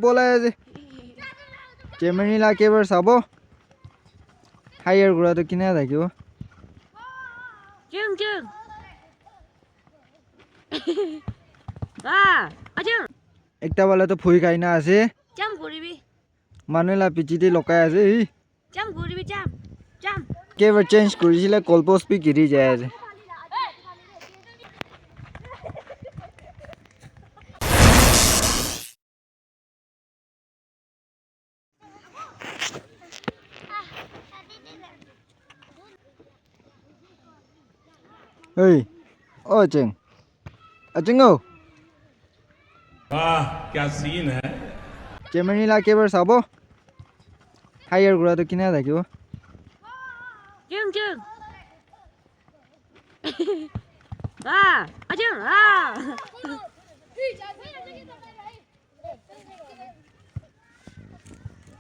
পলাই আছে চেমেনিলা কেইবাৰ চাব হায়াৰ ঘূৰাটো কিনে থাকিব Trương Trương Trương একটা বলে তো ফুই খাই না আছে Chăm ঘুরিবি মানুহেলা পিঠিতে লকাই আছে Chăm ঘুরিবি chăm Chăm কেইবাৰ চেঞ্জ কৰিছিলে কলপস্পি গিৰি যায় আছে ओ चेंग अचेंगो वाह क्या सीन है চেমেনিলা কেইবাৰ চাব হায়াৰ ঘূৰাটো কিনে থাকিব Trương Trương Trương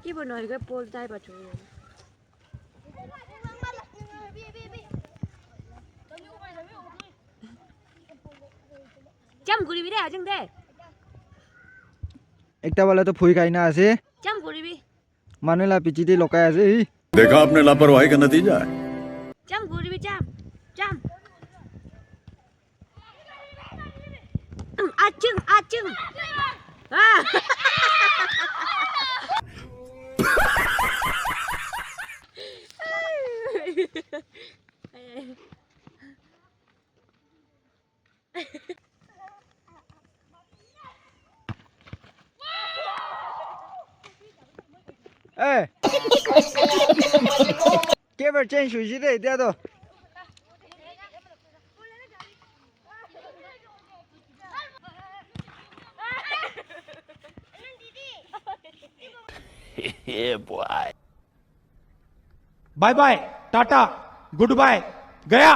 Cái bộ nói cái bồn tay bà chú Chăm ঘুরিবি রে আজং দে একটা বলে তো ফুই খাই না আছে Chăm ঘুরিবি মানুহেলা পিঠিতে লকাই আছে देखा आपने लापरवाही का नतीजा है Chăm ঘুরিবি chăm Chăm Trương কেইবাৰ চেঞ্জ হৈছে দে এতিয়াতো bye bye tata goodbye गया